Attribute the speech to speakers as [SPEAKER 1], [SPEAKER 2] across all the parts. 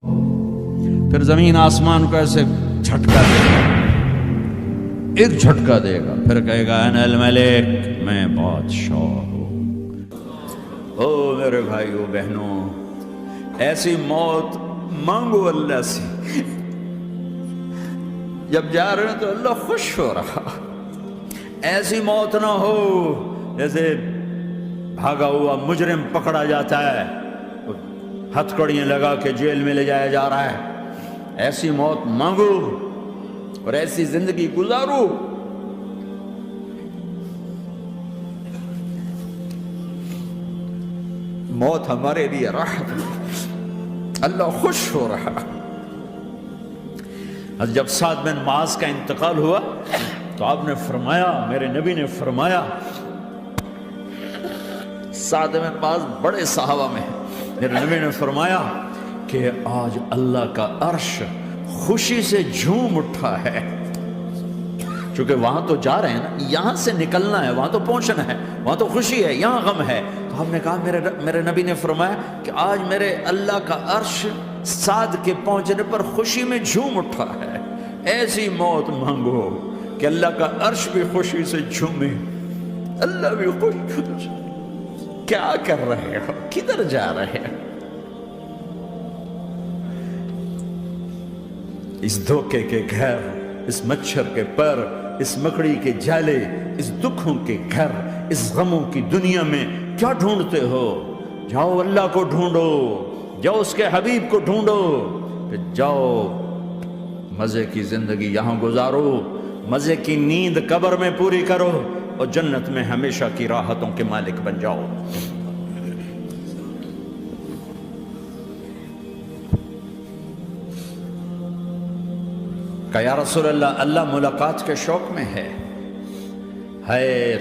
[SPEAKER 1] پھر زمین آسمان کو ایسے جھٹکا دے گا، ایک جھٹکا دے گا، پھر کہے گا انا الملک، میں بادشاہ ہوں۔ او میرے بھائیو بہنوں، ایسی موت مانگو اللہ سے، جب جا رہے ہیں تو اللہ خوش ہو رہا۔ ایسی موت نہ ہو جیسے بھاگا ہوا مجرم پکڑا جاتا ہے، ہتھکڑیاں لگا کے جیل میں لے جایا جا رہا ہے۔ ایسی موت مانگو اور ایسی زندگی گزارو۔ موت ہمارے لیے راحت ہے، اللہ خوش ہو رہا۔ جب سعد بن معاذ کا انتقال ہوا تو آپ نے فرمایا، میرے نبی نے فرمایا، سعد بن معاذ بڑے صحابہ میں ہیں، میرے نبی نے فرمایا کہ آج اللہ کا عرش خوشی سے جھوم اٹھا ہے، چونکہ وہاں تو جا رہے ہیں نا، یہاں سے نکلنا ہے، وہاں تو پہنچنا ہے، وہاں تو خوشی ہے، یہاں غم ہے۔ تو ہم نے کہا، میرے نبی نے فرمایا کہ آج میرے اللہ کا عرش سعد کے پہنچنے پر خوشی میں جھوم اٹھا ہے۔ ایسی موت مانگو کہ اللہ کا عرش بھی خوشی سے جھومے، اللہ بھی خوش ہو جائے۔ کیا کر رہے ہو؟ کدھر جا رہے ہو؟ اس دھوکے کے گھر، اس مچھر کے پر، اس مکڑی کے جالے، اس دکھوں کے گھر، اس غموں کی دنیا میں کیا ڈھونڈتے ہو؟ جاؤ اللہ کو ڈھونڈو، جاؤ اس کے حبیب کو ڈھونڈو، پھر جاؤ مزے کی زندگی یہاں گزارو، مزے کی نیند قبر میں پوری کرو، اور جنت میں ہمیشہ کی راحتوں کے مالک بن جاؤ۔ کہ یا رسول اللہ، اللہ ملاقات کے شوق میں ہے۔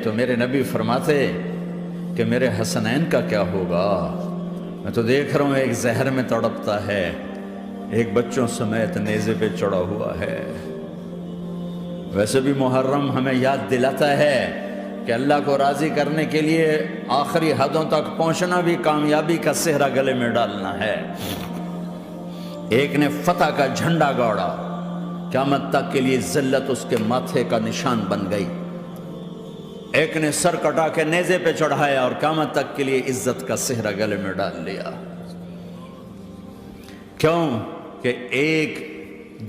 [SPEAKER 1] تو میرے نبی فرماتے کہ میرے حسنین کا کیا ہوگا؟ میں تو دیکھ رہا ہوں ایک زہر میں تڑپتا ہے، ایک بچوں سمیت نیزے پہ چڑھا ہوا ہے۔ ویسے بھی محرم ہمیں یاد دلاتا ہے کہ اللہ کو راضی کرنے کے لیے آخری حدوں تک پہنچنا بھی کامیابی کا صحرا گلے میں ڈالنا ہے۔ ایک نے فتح کا جھنڈا گاڑا، قیامت تک کے لیے ذلت اس کے ماتھے کا نشان بن گئی۔ ایک نے سر کٹا کے نیزے پہ چڑھایا اور قیامت تک کے لیے عزت کا صحرا گلے میں ڈال لیا۔ کیوں کہ ایک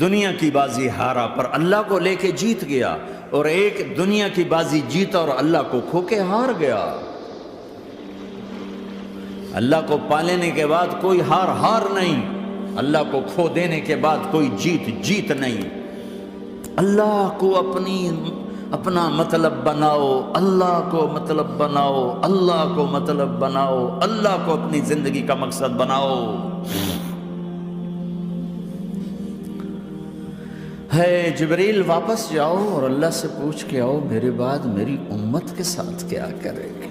[SPEAKER 1] دنیا کی بازی ہارا پر اللہ کو لے کے جیت گیا، اور ایک دنیا کی بازی جیتا اور اللہ کو کھو کے ہار گیا۔ اللہ کو پالینے کے بعد کوئی ہار نہیں، اللہ کو کھو دینے کے بعد کوئی جیت نہیں۔ اللہ کو اپنا مطلب بناؤ، اللہ کو مطلب بناؤ، اللہ کو مطلب بناؤ، اللہ کو اپنی زندگی کا مقصد بناؤ۔ جبریل واپس جاؤ اور اللہ سے پوچھ کے آؤ، میرے بعد میری امت کے ساتھ کیا کرے گی؟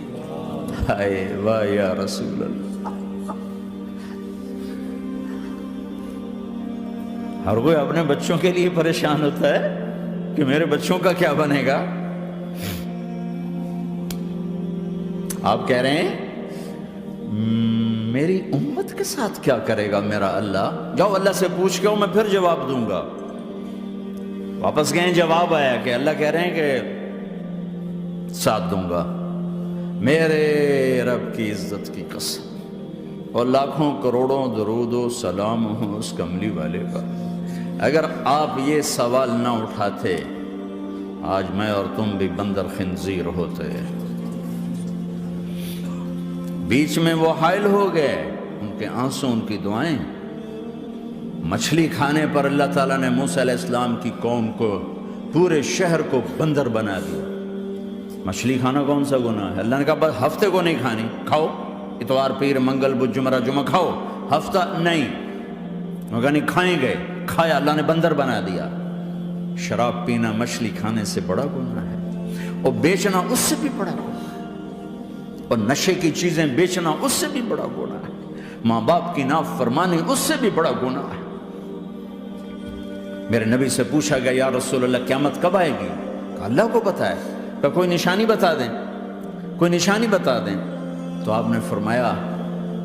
[SPEAKER 1] واہ یا رسول اللہ۔ ہر کوئی اپنے بچوں کے لیے پریشان ہوتا ہے کہ میرے بچوں کا کیا بنے گا۔ آپ کہہ رہے ہیں میری امت کے ساتھ کیا کرے گا میرا اللہ؟ جاؤ اللہ سے پوچھ کے آؤ، میں پھر جواب دوں گا۔ واپس گئے، جواب آیا کہ اللہ کہہ رہے ہیں کہ ساتھ دوں گا، میرے رب کی عزت کی قسم، اور لاکھوں کروڑوں درود و سلام ہوں اس کملی والے پر۔ اگر آپ یہ سوال نہ اٹھاتے، آج میں اور تم بھی بندر خنزیر ہوتے۔ بیچ میں وہ حائل ہو گئے، ان کے آنسو، ان کی دعائیں۔ مچھلی کھانے پر اللہ تعالیٰ نے موسیٰ علیہ السلام کی قوم کو، پورے شہر کو بندر بنا دیا۔ مچھلی کھانا کون سا گناہ ہے؟ اللہ نے کہا بس ہفتے کو نہیں کھانی، کھاؤ، اتوار پیر منگل بدھ جمعہ جمعہ کھاؤ، ہفتہ نہیں۔ مگر نہیں کھائیں گے، کھایا، اللہ نے بندر بنا دیا۔ شراب پینا مچھلی کھانے سے بڑا گناہ ہے، اور بیچنا اس سے بھی بڑا گناہ ہے، اور نشے کی چیزیں بیچنا اس سے بھی بڑا گناہ ہے، ماں باپ کی نافرمانی اس سے بھی بڑا گناہ ہے۔ میرے نبی سے پوچھا گیا، یا رسول اللہ قیامت کب آئے گی؟ کہا اللہ کو پتہ ہے۔ کہا کوئی نشانی بتا دیں، کوئی نشانی بتا دیں۔ تو آپ نے فرمایا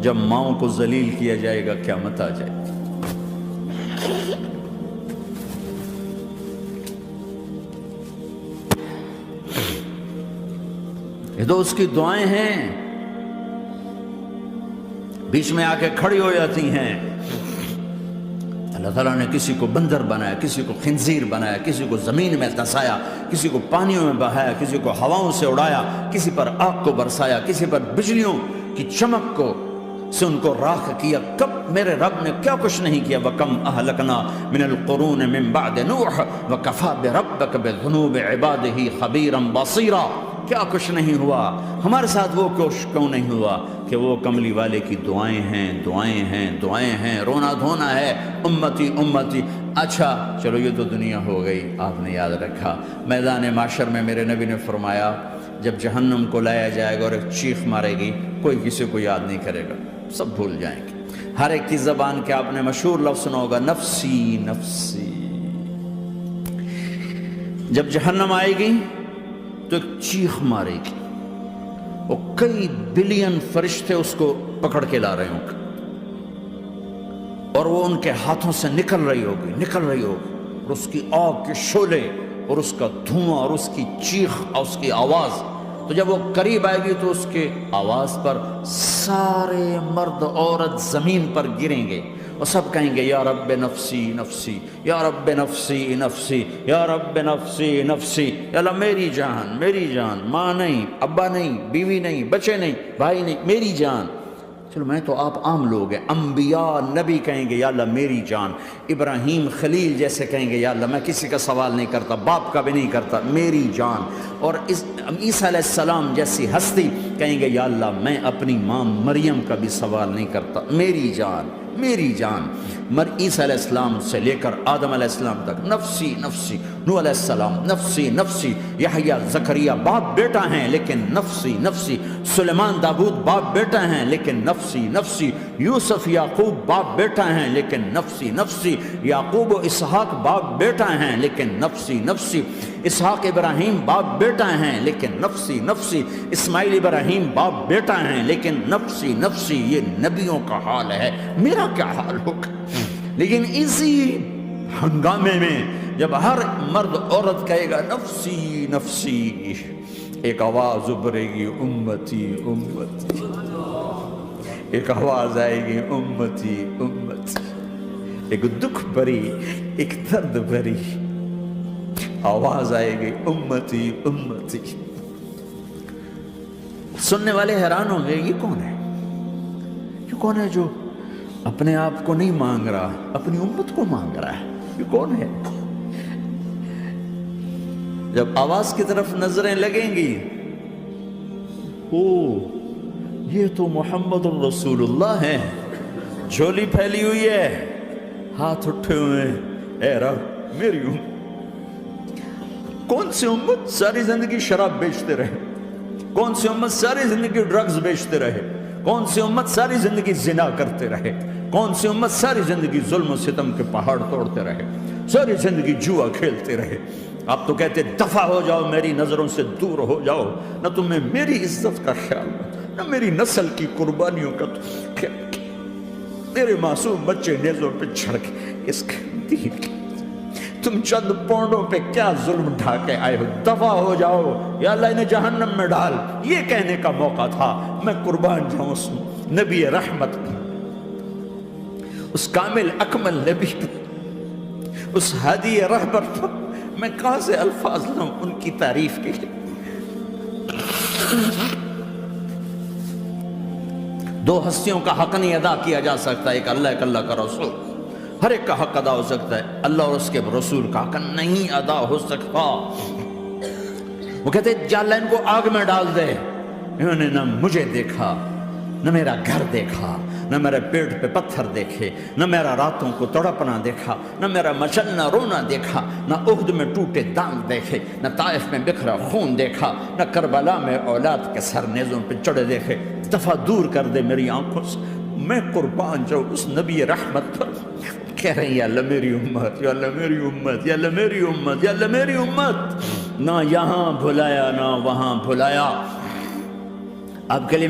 [SPEAKER 1] جب ماؤں کو ذلیل کیا جائے گا قیامت آ جائے گی۔ یہ تو اس کی دعائیں ہیں، بیچ میں آ کے کھڑی ہو جاتی ہیں۔ اللہ تعالیٰ نے کسی کو بندر بنایا، کسی کو خنزیر بنایا، کسی کو زمین میں دھسایا، کسی کو پانیوں میں بہایا، کسی کو ہواؤں سے اڑایا، کسی پر آگ کو برسایا، کسی پر بجلیوں کی چمک کو سے ان کو راکھ کیا۔ کب میرے رب نے کیا کچھ نہیں کیا۔ وَكَمْ أَهْلَكْنَا مِنَ الْقُرُونِ مِنْ بَعْدِ نُوحٍ وَكَفَى بِرَبِّكَ بِذُنُوبِ عِبَادِهِ خَبِيرًا بَصِيرًا۔ کیا کچھ نہیں ہوا ہمارے ساتھ، وہ کیوں نہیں ہوا کہ وہ کملی والے کی دعائیں ہیں، دعائیں ہیں، دعائیں ہیں، رونا دھونا ہے، امتی امتی۔ اچھا چلو یہ تو دنیا ہو گئی، آپ نے یاد رکھا میدان معاشر میں میرے نبی نے فرمایا جب جہنم کو لایا جائے گا اور ایک چیخ مارے گی، کوئی کسی کو یاد نہیں کرے گا، سب بھول جائیں گے۔ ہر ایک کی زبان کے آپ نے مشہور لفظ سنا ہوگا، نفسی نفسی۔ جب جہنم آئے گی تو ایک چیخ مارے گی، وہ کئی بلین فرشتے اس کو پکڑ کے لا رہے ہوں گے، اور وہ ان کے ہاتھوں سے نکل رہی ہوگی، اور اس کی آگ کے شعلے اور اس کا دھواں اور اس کی چیخ اور اس کی آواز۔ تو جب وہ قریب آئے گی تو اس کے آواز پر سارے مرد عورت زمین پر گریں گے اور سب کہیں گے یا رب نفسی نفسی، یا رب نفسی نفسی، یا رب نفسی نفسی۔ یا اللہ میری جان، میری جان، ماں نہیں، ابا نہیں، بیوی نہیں، بچے نہیں، بھائی نہیں، میری جان۔ چلو میں تو آپ عام لوگ ہیں، انبیاء نبی کہیں گے یا اللہ میری جان، ابراہیم خلیل جیسے کہیں گے یا اللہ میں کسی کا سوال نہیں کرتا، باپ کا بھی نہیں کرتا، میری جان۔ اور عیسیٰ علیہ السلام جیسی ہستی کہیں گے یا اللہ میں اپنی ماں مریم کا بھی سوال نہیں کرتا، میری جان، میری جان۔ عیسیٰ علیہ السلام سے لے کر آدم علیہ السلام تک نفسی نفسی، نوح علیہ السلام نفسی نفسی، یحییٰ زکریا باپ بیٹا ہیں لیکن نفسی نفسی، سلیمان داؤد باپ بیٹا ہیں لیکن نفسی نفسی، یوسف یعقوب باپ بیٹا ہیں لیکن نفسی نفسی، یعقوب و اسحاق باپ بیٹا ہیں لیکن نفسی نفسی، اسحاق ابراہیم باپ بیٹا ہیں لیکن نفسی نفسی، اسماعیل ابراہیم باپ بیٹا ہیں لیکن نفسی نفسی۔ یہ نبیوں کا حال ہے، میرا کیا حال ہوگا؟ لیکن اسی ہنگامے میں جب ہر مرد عورت کہے گا نفسی نفسی، ایک آواز ابھرے گی امتی امتی، ایک آواز آئے گی امتی امتی، ایک دکھ بھری، ایک درد بھری آواز آئے گی امتی امتی۔ سننے والے حیران ہوں گے یہ کون ہے، یہ کون ہے جو اپنے آپ کو نہیں مانگ رہا، اپنی امت کو مانگ رہا ہے، یہ کون ہے؟ جب آواز کی طرف نظریں لگیں گی، او یہ تو محمد الرسول اللہ ہے، جھولی پھیلی ہوئی ہے، ہاتھ اٹھے ہوئے ہیں، اے رب میری امت۔ کون سی امت ساری زندگی شراب بیچتے رہے، کون سی امت ساری زندگی ڈرگز بیچتے رہے، کون سی امت ساری زندگی زنا کرتے رہے، کون سی امت ساری زندگی ظلم و ستم کے پہاڑ توڑتے رہے، ساری زندگی جوا کھیلتے رہے۔ آپ تو کہتے دفع ہو جاؤ، میری نظروں سے دور ہو جاؤ، نہ تمہیں میری عزت کا خیال، نہ میری نسل کی قربانیوں کا خیال، میرے معصوم بچے نیزوں پہ چڑھ کے اس کے دین کے تم چند پونڈوں پہ کیا ظلم ڈھا کے آئے ہو، دفع ہو جاؤ، یا اللہ انہیں جہنم میں ڈال۔ یہ کہنے کا موقع تھا، میں قربان جاؤں اس نبی رحمت پہ، اس کامل اکمل نبی پہ، اس ہادی رہبر پہ۔ میں کہاں سے الفاظ لوں ان کی تعریف کے لیے؟ دو ہستیوں کا حق نہیں ادا کیا جا سکتا، ایک اللہ، ایک اللہ کا رسول۔ ہر ایک کا حق ادا ہو سکتا ہے، اللہ اور اس کے رسول کا حق نہیں ادا ہو سکتا۔ وہ کہتے جا اللہ ان کو آگ میں ڈال دے، انہوں نے نہ مجھے دیکھا، نہ میرا گھر دیکھا، نہ میرے پیٹ پہ پتھر دیکھے، نہ میرا راتوں کو تڑپنا دیکھا، نہ میرا مچلنا رونا دیکھا، نہ احد میں ٹوٹے دانت دیکھے، نہ طائف میں بکھرا خون دیکھا، نہ کربلا میں اولاد کے سر نیزوں پہ چڑھے دیکھے۔ دفعہ دور کر دے میری آنکھوں سے، میں قربان جاؤں اس نبی رحمت پر۔ کہہ رہے ہیں یا اللہ میری امت، یا اللہ میری امت، یا اللہ میری امت، یا اللہ میری امت۔ نہ یہاں بھلایا نہ وہاں بھلایا، آپ کے لیے